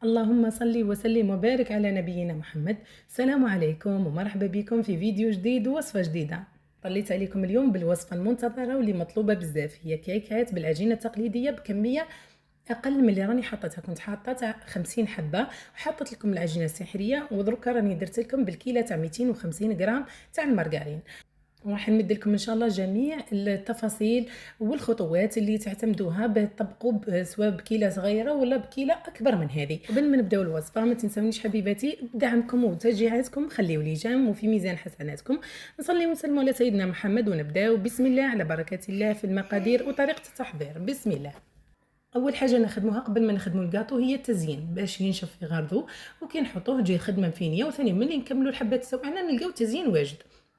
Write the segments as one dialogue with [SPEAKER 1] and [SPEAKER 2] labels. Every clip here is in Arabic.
[SPEAKER 1] اللهم صل وسلم وبارك على نبينا محمد. السلام عليكم ومرحبا بكم في فيديو جديد ووصفة جديدة. طليت عليكم اليوم بالوصفة المنتظرة واللي مطلوبة بزاف، هي كيكات بالعجينة التقليدية بكمية اقل من اللي راني حطيتها. كنت حاطه 50 حبه وحطيت لكم العجينه السحريه، ودركا راني درت لكم بالكيله تاع 250 غرام تاع المارغرين. وراح نمد لكم ان شاء الله جميع التفاصيل والخطوات اللي تعتمدوها باش تطبقوا سواء بكيله صغيره ولا بكيله اكبر من هذه. قبل ما نبداو الوصفه ما تنسونيش حبيباتي بدعمكم وتشجيعاتكم، خليوا لي جام وفي ميزان حسناتكم. نصلي ونسلم على سيدنا محمد ونبداو بسم الله على بركه الله في المقادير وطريقه التحضير. بسم الله. اول حاجه نخدموها قبل ما نخدموا الكاطو هي التزيين باش ينشف في غرضو، وكي نحطوه تجي الخدمه مفينيه، وثاني ملي نكملوا الحبات تاعنا نلقاو التزيين واجد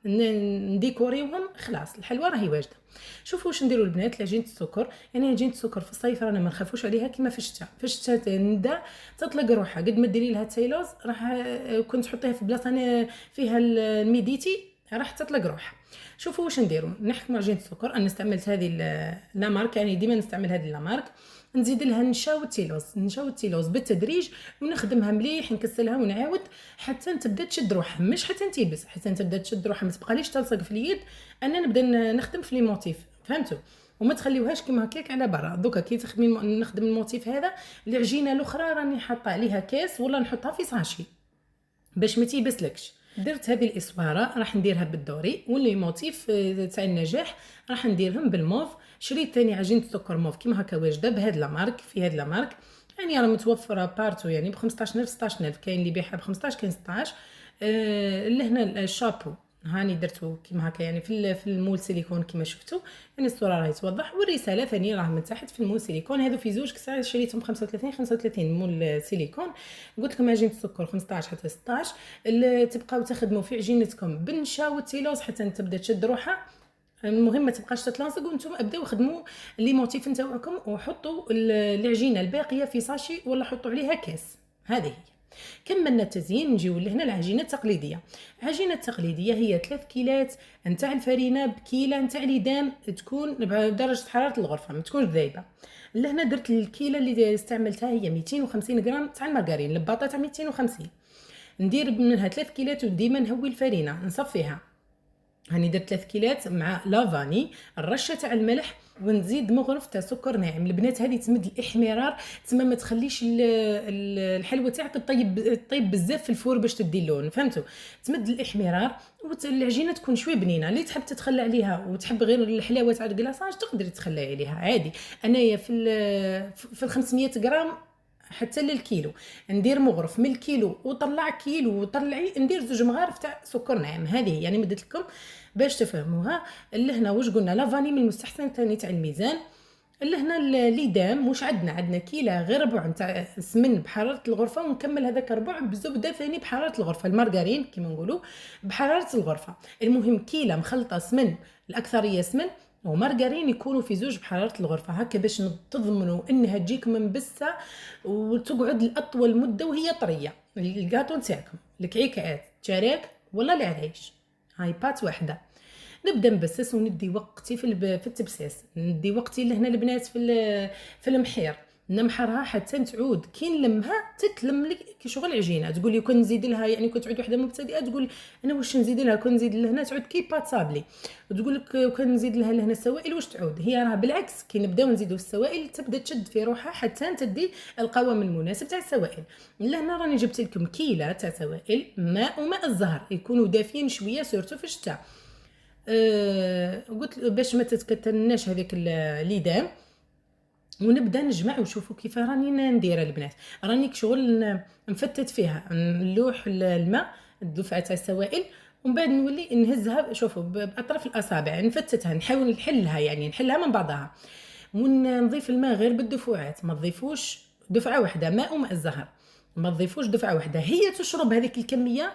[SPEAKER 1] نديكوريوهم، خلاص الحلوه راهي واجده. شوفوا واش نديروا البنات. لعجينه السكر، يعني عجينه السكر في الصيف رانا ما نخافوش عليها كيما في الشتاء. في الشتاء نبدا تطلق روحها، قد ما ديري لها تايلوز راح كنت تحطيها في بلاصه فيها الميديتي راح تطلق روحها. شوفوا واش نديروا. نحكموا عجينه السكر، انا استعملت هذه لا مارك، يعني ديما نستعمل هذه لا مارك. نزيد لها النشا والتيلوز بالتدريج، ونخدمها مليح، نكسلها ونعاود حتى تبدا تشد روحها، مش حتى تيبس، حتى تبدا تشد روحها، ما تبقاليش تلصق في اليد. انا نبدا نخدم في لي موتيف، فهمتوا؟ وما تخليوهاش كيما هكاك على برا. دوكا كي تخدمي نخدم الموتيف هذا، العجينه الاخرى راني حاطه عليها كاس ولا نحطها في ساشي باش ما تيبسلكش. درت هذه الاسواره راح نديرها بالدوري، واللي موتيف تاع النجاح راح نديرهم بالموف. شريت ثاني عجينه سكر موف كيما هكا واجده بهاد لا مارك، في هاد لا مارك يعني راه متوفره بارتو، يعني ب 15000 16000، كاين اللي يبيعها ب 15 كاين 16. اللي هنا الشابو هاني درتو كيما هكا، يعني في المول سيليكون كيما شفتوا، يعني الصوره راهي توضح، والرساله ثاني راه من تحت في المول سيليكون. هذو في زوج كسا شريتهم 35 مول سيليكون. قلت لكم عجينه السكر 15 حتى 16. اللي تبقاو تخدموا في عجينتكم بالنشا والتيلوز حتى تبدا تشد روحها. المهم ما تبقاش تتلاصق، وانتم ابداو خدموا لي موتيف نتاعكم، وحطوا العجينه الباقيه في ساشي ولا حطوا عليها كاس. هذه هي. كملنا التزيين، نجيو لهنا العجينه التقليديه. العجينه التقليديه هي 3 كيلات نتاع الفرينه بكيله نتاع ليدام، تكون بدرجه حراره الغرفه، ما تكونش ذايبه. لهنا درت الكيله اللي استعملتها هي 250 غرام تاع المارغرين، الباطه تاع 250. ندير منها 3 كيلات، وديما نهوي الفرينه نصفيها. هاني درت 3 كيلات مع لافاني، الرشه تاع الملح، ونزيد مغرف تاع سكر ناعم. البنات هذه تمد الاحمرار، تما ما تخليش الحلوه تاعك طيب بزاف في الفور باش تدي اللون، فهمتوا؟ تمد الاحمرار والعجينه تكون شويه بنينه. اللي تحب تتخلى عليها وتحب غير الحلاوه تاع الكلاصاج تقدري تخلي عليها عادي. انايا في 500 غرام حتى للكيلو ندير مغرف من الكيلو، وطلع كيلو وطلعي ندير 2 مغارف تاع سكر ناعم. هذه يعني مدت لكم باش تفهموها. اللي هنا واش قلنا، لافاني من المستحسن ثاني تاع الميزان. اللي هنا الليدام واش عندنا كيله غير ربع نتاع سمن بحراره الغرفه، ونكمل هذاك ربع بزبده ثاني بحراره الغرفه، المارغرين كيما نقولوا بحراره الغرفه. المهم كيله مخلطه سمن، الاكثريه سمن ومارغرين يكونوا في زوج بحراره الغرفه، هكا باش تضمنوا انها تجيك منبسه وتقعد لاطول مده وهي طريه. الكاطو نتاعكم الكعكات تشارك ولا العريش، هاي بات واحده. نبدا نبسس وندي وقتي في التبساس، ندي وقتي لهنا البنات في المحير، نمحرها حتى تعود كي نلمها تتلم لك كي شغل عجينه. تقول لي كون نزيد لها، يعني كنت تعود وحده مبتدئه تقول انا واش نزيد لها، كون نزيد لهنا تعود كي بات صابلي. وتقول لك كون نزيد لها لهنا السوائل واش تعود. هي راه بالعكس، كي نبداو نزيدوا السوائل تبدا تشد في روحها حتى تدي القوام المناسب تاع السوائل. لهنا راني جبت لكم كيله تاع سوائل، ماء وماء الزهر يكونوا دافين شويه سورتو في الشتاء. قلت باش ما تتكتلناش هذيك الليدام. ونبدا نجمع وشوفوا كيف راني ندير البنات. راني شغل نفتت فيها، نلوح الماء الدفعه تاع السوائل، ومن بعد نولي نهزها. شوفوا باطراف الاصابع نفتتها، نحاول نحلها، يعني نحلها من بعضها، ونضيف الماء غير بالدفعات، ما تضيفوش دفعه واحده ماء وماء الزهر، ما تضيفوش دفعه واحده. هي تشرب هذيك الكميه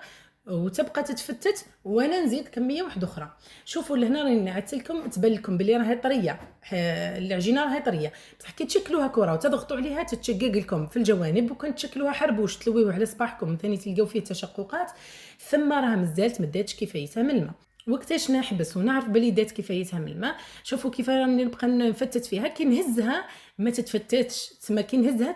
[SPEAKER 1] وتبقى تتفتت، وانا نزيد كميه واحده اخرى. شوفوا لهنا راني نعت لكم، تبان لكم بلي راهي طريه، العجينه راهي طريه، بصح كي تشكلوها كره وتضغطوا عليها تتشقق لكم في الجوانب، وكان تشكلوها حربوش تلويوه على صباحكم ثاني تلقاو فيه تشققات، ثم راها مازالت ما داتش كفايتها من الماء. وقتاش نحبس ونعرف بلي دات كفايتها من الماء. شوفوا كيف راني نبقى نفتت فيها، كي نهزها ما تتفتتش، تسمى كي نهزها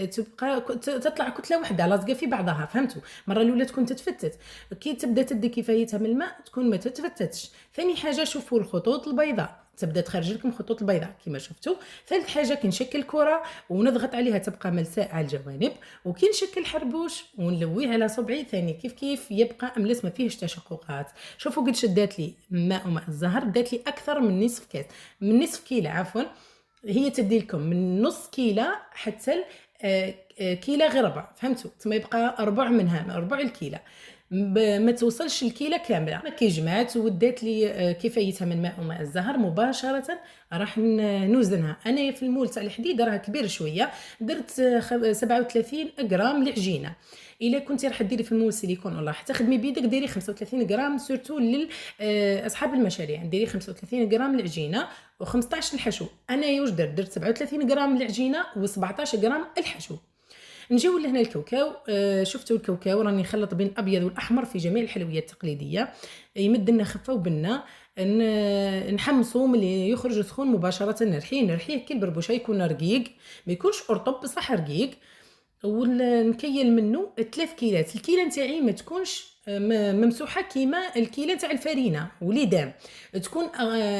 [SPEAKER 1] تبقى تطلع كتله واحده لاصقه في بعضها، فهمتوا؟ المره الاولى تكون تتفتت، كي تبدا تدي كفايتها من الماء تكون ما تتفتتش. ثاني حاجه شوفوا الخطوط البيضاء، تبدا تخرج لكم خطوط البيضاء كما شفتوا. ثالث حاجه كنشكل كره ونضغط عليها تبقى ملساء على الجوانب، وكي نشكل حربوش ونلويه على صبعي ثاني كيف يبقى املس ما فيهش تشققات. شوفوا قد شدات لي ماء الزهر، دات لي اكثر من نصف كاس، من نصف كيلو عفوا. هي تدي لكم من نص كيلو حتى كيلو غير ربع، فهمتوا؟ ثم يبقى ربع منها، ربع الكيلو، ما توصلش الكيلة كامله. كي جمعت ودات لي كفايتها من ماء الزهر مباشره راح نوزنها. انا في المول تاع الحديد راه كبير شويه، درت 37 غرام العجينه. الا كنتي راح ديري في المول سيليكون ولا راح تخدمي بيدك ديري 35 غرام، سورتو لاصحاب المشاريع ديري 35 غرام العجينه و15 الحشو. انا واش درت 37 غرام العجينه و17 غرام الحشو. نجيو لهنا الكاوكاو. شفتوا الكاوكاو راني نخلط بين الابيض والاحمر في جميع الحلويات التقليديه، يمد لنا خفه وبنه. نحمصو ملي يخرج سخون مباشره نرحيه كي البربوشه يكون رقيق، ما يكونش ارطب بصح رقيق. ونكيل منه 3 كيلات. الكيله نتاعي ما تكونش ممسوحه كيما الكيله تاع الفرينه وليدام، تكون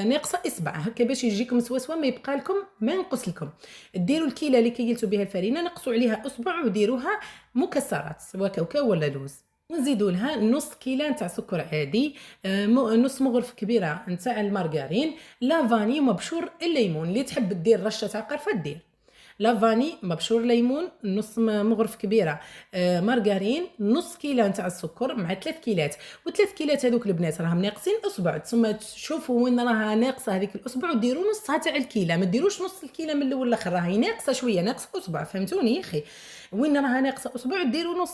[SPEAKER 1] ناقصه اصبع هكا باش يجيكم سواسوا، ما يبقى لكم ما ينقص لكم. ديروا الكيله اللي كيلتوا بها الفرينه نقصوا عليها اصبع وديروها مكسرات سواء كاوكاو ولا لوز، ونزيدوا لها نص كيلو نتاع سكر عادي، نص مغرفه كبيره نتاع المارغرين، لا فاني مبشور الليمون. اللي تحب دير رشه تاع قرفه دير لافاني مبشور ليمون، نص مغرف كبيره مارغرين، نص كيلو نتاع السكر مع 3 كيلات. و3 كيلات هذوك البنات راهم ناقصين اصبع، ثم تشوفوا وين راها ناقصه هذيك الاصبع وديروا نصها تاع الكيلو، ما ديروش نص الكيلو من الاول لاخر، راهي ناقصه شويه، ناقصه اصبع، فهمتوني يا اخي؟ وين راها ناقصه اصبع ديروا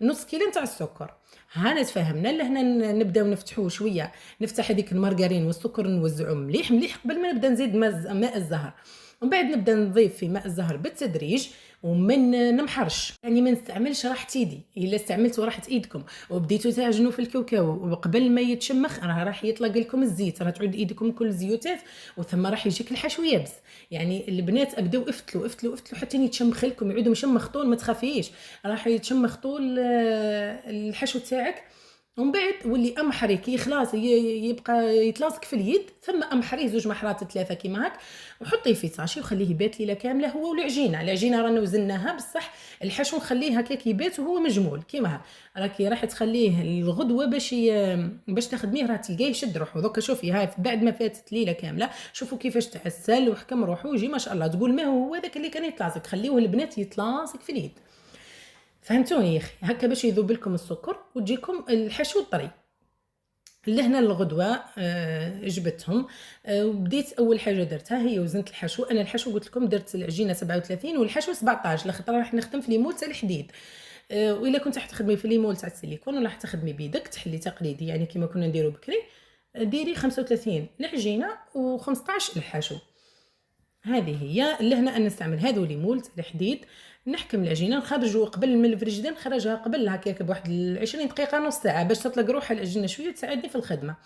[SPEAKER 1] نص كيلو نتاع السكر. هانا تفاهمنا. لهنا نبداو نفتحوه شويه، نفتح هذيك المارغرين والسكر نوزعهم مليح مليح قبل ما نبدا نزيد ماء الزهر. ومن بعد نبدا نضيف في ماء الزهر بالتدريج ومن نمحرش، يعني ما نستعملش راحه ايدي. الا استعملتوا راحه ايدكم وبديتوا تعجنوا في الكاوكاو وقبل ما يتشمخ راح يطلق لكم الزيت، راح تعود ايدكم كل زيوتات وثم راح يجيك الحشو يابس. يعني البنات ابداو افتلوا افتلوا افتلوا حتى يتشمخ لكم، يعودوا مشمخ طول، ما تخافيش راح يتشمخ طول الحشو تاعك. ومن بعد ولي امحري كي خلاص يبقى يتلاصق في اليد، ثم امحريه 2 محرات 3 كيما هك، وحطيه في ساشي وخليه يبات ليله كامله هو والعجينه رانا وزناها بصح الحشو نخليه هكاك يبات وهو مجمول كيما هك. راكي راح تخليه الغدوه باش تخدميه راه تلقاه يشد روحو. دوكا شوفي هاي بعد ما فاتت ليله كامله شوفوا كيفاش تعسل وحكم روحو ويجي ما شاء الله، تقول ما هو هذاك اللي كان يتلاصق. خليوه البنات يتلاصق في اليد، فهمتوني يا اخي؟ هكا باش يذوب لكم السكر وتجيكم الحشو الطري. لهنا الغدوه جبتهم. وبديت اول حاجه درتها هي وزنت الحشو. انا الحشو قلت لكم درت العجينه 37 والحشو 17 لخاطر راح نخدم في ليمول تاع الحديد. والا كنت راح تخدمي في ليمول تاع السيليكون ولا راح تخدمي بيدك تحلي تقليدي يعني كما كنا نديرو بكري، ديري 35 العجينه و15 الحشو. هذه هي. لهنا أنا نستعمل هذو ليمول تاع الحديد. نحكم العجينه نخرجوا قبل من الفريجيدير، نخرجها قبل هكاك بواحد 20 دقيقه نص ساعه باش تطلق روحها العجينه شويه تساعدني في الخدمه.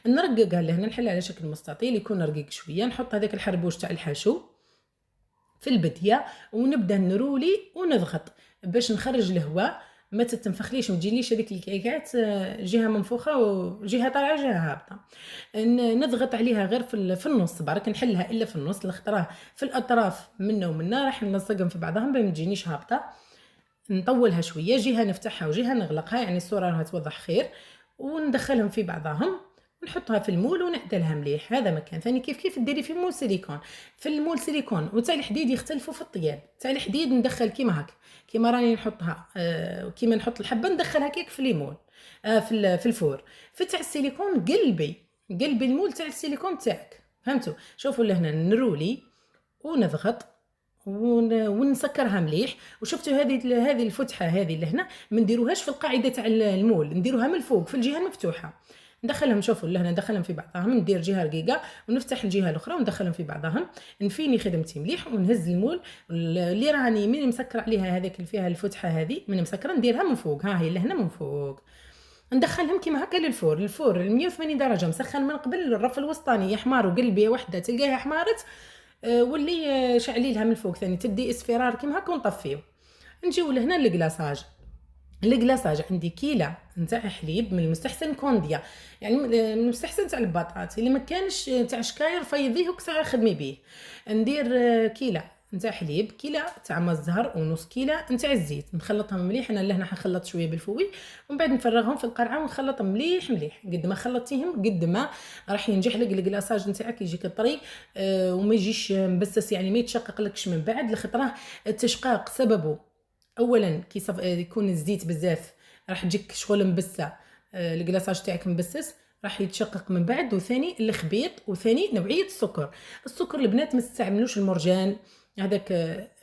[SPEAKER 1] نرققها لهنا، نحلها على شكل مستطيل يكون رقيق شويه، نحط هذاك الحربوش تاع الحشو في البديه ونبدا نرولي ونضغط باش نخرج الهواء، ما تتنفخليش ما تجيليش هذيك الكيكات جهه منفوخه وجهه طالعه جهه هابطه. نضغط عليها غير في النص برك، نحلها الا في النص لخطره في الاطراف منا ومنا راح نلصقهم في بعضهم باش ما تجينيش هابطه. نطولها شويه، جهه نفتحها وجهه نغلقها، يعني الصوره راها توضح خير. وندخلهم في بعضهم ونحطها في المول ونعدلها مليح. هذا مكان ثاني كيف ديري في المول سيليكون. في المول سيليكون وتاع الحديد يختلفوا في الطياب. تاع الحديد ندخل كيما هكا كيما راني نحطها كيما نحط الحبه ندخلها كيك في ليمون في الفور. في تاع السيليكون قلبي المول تاع السيليكون تاعك، فهمتوا؟ شوفوا لهنا نرولي ونضغط ونسكرها مليح. وشفتوا هذه الفتحه هذه لهنا ما نديروهاش في القاعده تاع المول، نديروها من الفوق في الجهه المفتوحه. ندخلهم، شوفوا لهنا ندخلهم في بعضهم، ندير جهه رقيقه ونفتح الجهه الاخرى وندخلهم في بعضهم. نفيني خدمتي مليح ونهز المول اللي راني من مسكر عليها هذاك اللي فيها الفتحه هذه من مسكره نديرها من فوق. ها هي لهنا من فوق ندخلهم كيما هكا للفور. الفور 180 درجه مسخن من قبل، الرف الوسطاني يحمر وقلبيه وحده تلقاها حمارت، واللي شعلي لها من الفوق ثاني تدي اصفرار كيما هكا ونطفيو. نجيو لهنا للكلاصاج. الكلاصاج عندي كيله نتاع حليب من المستحسن كونديا، يعني من المستحسن تاع البطاط، اللي ما كانش تاع شكاير فيضيه وكسا خدمي بيه. ندير كيله نتاع حليب، كيله تاع ما الزهر، ونص كيله نتاع الزيت، نخلطهم مليح. انا لهنا حنخلط شويه بالفوي ومن بعد نفرغهم في القرعه ونخلطهم مليح مليح. قد ما خلطتيهم قد ما راح ينجح لك الكلاصاج نتاعك، يجيك طري وما يجيش مبسس، يعني ما يتشقق لكش من بعد. لخطره التشقاق سببه اولا كي يكون الزيت بزاف راح تجيك شغل مبسه، الكلاصاج تاعك مبسس راح يتشقق من بعد. وثاني الخبيط، وثاني نوعيه السكر. السكر البنات ما تستعملوش المرجان هذاك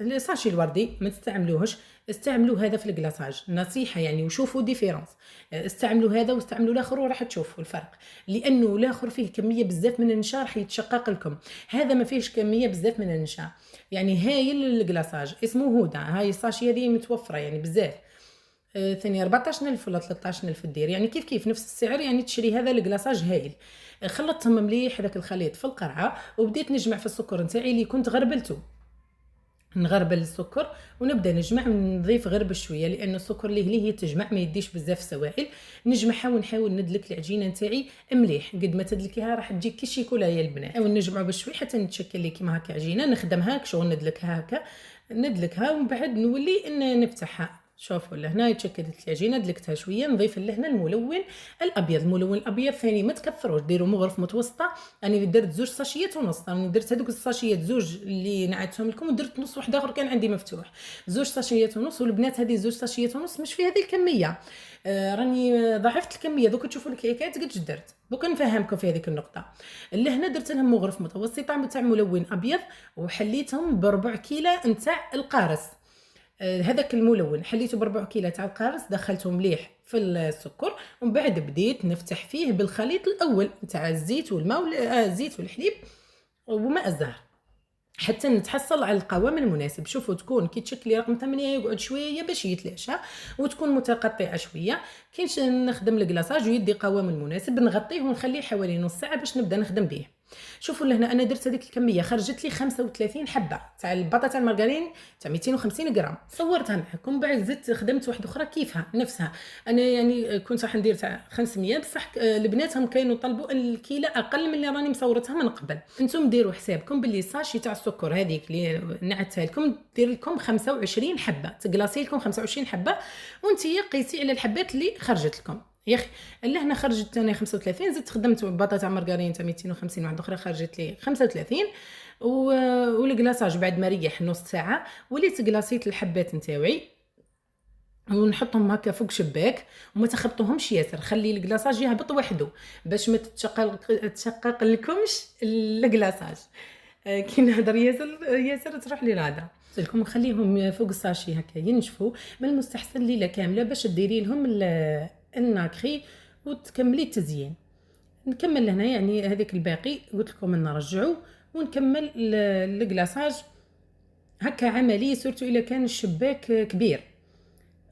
[SPEAKER 1] الساشي الوردي، ما تستعملوهش، استعملوا هذا في الكلاصاج نصيحه يعني، وشوفوا ديفيرونس. استعملوا هذا واستعملوا الاخر وراح تشوفوا الفرق، لانه الاخر فيه كميه بزاف من النشا راح يتشقق لكم، هذا ما فيهش كميه بزاف من النشا. يعني هايل الكلاصاج اسمه هدى، هاي الساشي هذه متوفره يعني بزاف. ثاني 14000 ولا 13000 دير، يعني كيف كيف نفس السعر، يعني تشري هذا الكلاصاج هايل. خلطتهم مليح هذاك الخليط في القرعه، وبديت نجمع في السكر نتاعي اللي كنت غربلته. نغربل السكر ونبدا نجمع ونضيف غير بشويه، لان السكر اللي هي تجمع ما يديش بزاف سوائل. نجمعها ونحاول ندلك العجينه نتاعي مليح، قد ما تدلكيها راح تجيك كي الشيكولا يا البنات. نحاول نجمعوا بشوي حتى نتشكل لي كيما هكا عجينه، نخدمها كشغل ندلكها هكا، ندلكها ومن بعد نولي نفتحها. شوفوا لهنا يتشكلت العجينه، دلكتها شويه، نضيف لهنا الملون الابيض. الملون الابيض ثاني ما تكثروش، ديروا مغرف متوسطه. انا درت 2 ساشيات ونص، انا درت هذوك الساشيات زوج اللي نعدتهم لكم، ودرت نص واحد اخر كان عندي مفتوح، 2 ساشيات ونص. والبنات هذه 2 ساشيات ونص مش في هذه الكميه، راني ضاعفت الكميه. دوك تشوفوا الكيكات قداش درت، دوك نفهمكم في هذيك النقطه. اللي هنا درت لهم مغرف متوسطه تاع ملون ابيض، وحليتهم بربع كيلو نتاع القارص. هذاك الملون حليته بربع كيلو تاع القارص، دخلته مليح في السكر، ومن بعد بديت نفتح فيه بالخليط الاول تاع الزيت والماء، الزيت والحليب وماء الزهر، حتى نتحصل على القوام المناسب. شوفوا تكون كي تشكلي رقم 8 يقعد شويه باش يتلاشى، وتكون متقطعه شويه. كي نخدم الكلاصاج ويدي قوام المناسب نغطيه ونخليه حوالي نص ساعه باش نبدا نخدم به. شوفوا لهنا انا درت هذيك الكميه، خرجت لي 35 حبه تاع البطاطا المارغرين تاع 250 غرام، صورتها معكم. بعد زدت خدمت واحده اخرى كيفها نفسها. انا يعني كنت راح ندير تاع 500، بصح البناتهم كانوا طلبوا الكيله اقل من اللي راني مصورتها من قبل. انتم ديروا حسابكم باللي ساشي تاع السكر هذيك اللي نعدتها لكم دير لكم 25 حبه، تقلاصي لكم 25 حبه، وانتي قيسي على الحبات اللي خرجت لكم. يا اخي اللي هنا خرجت انا 35، زدت خدمت بطاطا مارغرين تاع 250 واحده اخرى خرجت لي 35. والكلاصاج بعد ما ريح نص ساعه وليت قلاصيت الحبات نتاوعي ونحطهم هكا فوق شباك، وما تخبطوهمش ياسر، خلي الكلاصاج يهبط وحده باش ما تشقق لكمش الكلاصاج. كي نهضر ياسر تروح لي الهضره. قلت لكم نخليهم فوق الساشي هكا ينشفوا. من المستحسن ليله كامله باش ديري لهم الناكري وتكملي التزيين. نكمل هنا يعني هذيك الباقي قلت لكم نرجعوا ونكمل الكلاصاج هكا عملي، سورتو الا كان الشباك كبير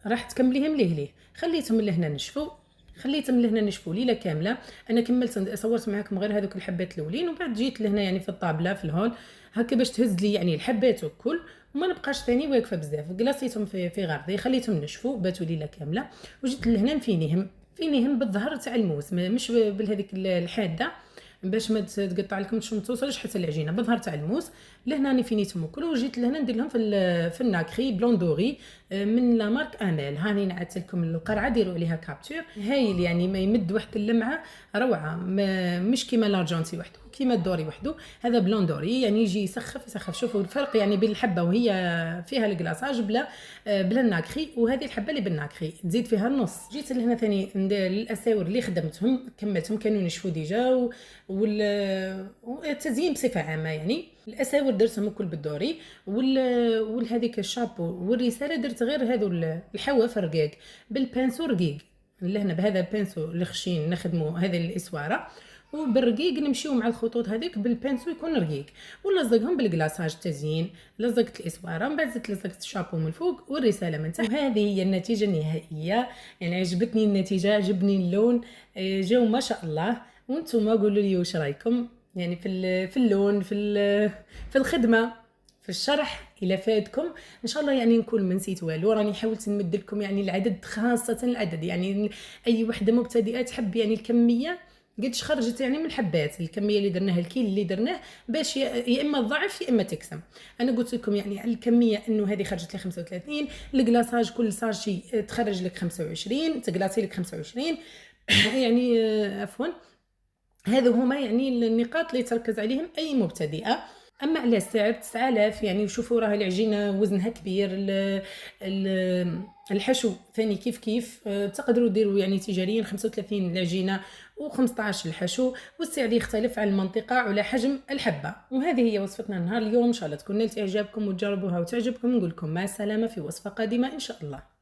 [SPEAKER 1] راح تكمليهم ليه. خليتهم لهنا نشفوا ليله كامله. انا كملت صورت معكم غير هذوك الحبات الاولين، وبعد جيت لهنا يعني في الطابله في الهول هكا باش تهز لي يعني الحبات والكل، وما نبقاش ثاني واقفه بزاف. قلاصيتهم في غرضي، خليتهم نشفوا باتوا ليله كامله، وجيت لهنا نفينيهم بالظهر تاع الموس، مش بهذيك الحاده باش ما تقطع لكم ما توصلش حتى العجينه، بالظهر تاع الموس. لهنا راني فينيتهم الكل، وجيت لهنا ندير لهم في الناكري بلون دوري من لا مارك امال. هاني نعدت لكم القرعه، ديروا عليها كابتور هايل، يعني ما يمد واحد اللمعه روعه، مش كيما لارجونتي وحده، كيما الدوري وحده. هذا بلون دوري يعني يجي يسخف. شوفوا الفرق يعني بين الحبه وهي فيها الكلاصاج بلا الناكري، وهذه الحبه اللي بالناكري تزيد فيها النص. جيت لهنا ثاني الاساور اللي خدمتهم كملتهم، كانوا نشفوا ديجا، والتزيين بصفه عامه يعني. الاساور درتهم الكل بالدوري، والهذيك الشابو والرساله درت غير هذو الحواف رقاق بالبانسو رقيق. لهنا بهذا البانسو الخشين نخدموا هذه الاسواره، وبالرقيق نمشيو مع الخطوط هذيك بالبانسو يكون رقيق، ونلصقهم بالكلاصاج تزيين. لصقت الاسواره من بعد زدت لصقت الشابو من الفوق والرساله من تحت. وهذه هي النتيجه النهائيه. يعني عجبتني النتيجه، عجبني اللون، جاو ما شاء الله. وانتم قولوا لي واش رايكم يعني في اللون، في الخدمه، في الشرح. الى فادكم ان شاء الله يعني نكون ما نسيت والو. راني حاولت نمد لكم يعني العدد، خاصه العدد، يعني اي وحده مبتدئه تحب يعني الكميه قدش خرجت يعني من الحبات، الكميه اللي درناها، الكيل اللي درناه، باش يا اما تضعف يا اما تكسم. انا قلت لكم يعني الكميه انه هذه خرجت لي 35، الكلاصاج كل ساشي تخرج لك 25، تقلاصي لك 25 يعني عفوا. هذو هما يعني النقاط اللي تركز عليهم اي مبتدئه. اما على السعر 9000 يعني، وشوفوا راه العجينه وزنها كبير، الحشو ثاني كيف كيف. تقدروا ديروا يعني تجاريا 35 العجينه و15 الحشو، والسعر يختلف على المنطقه وعلى حجم الحبه. وهذه هي وصفتنا نهار اليوم، ان شاء الله تكون نالت اعجابكم وتجربوها وتعجبكم. نقول لكم مع السلامه في وصفه قادمه ان شاء الله.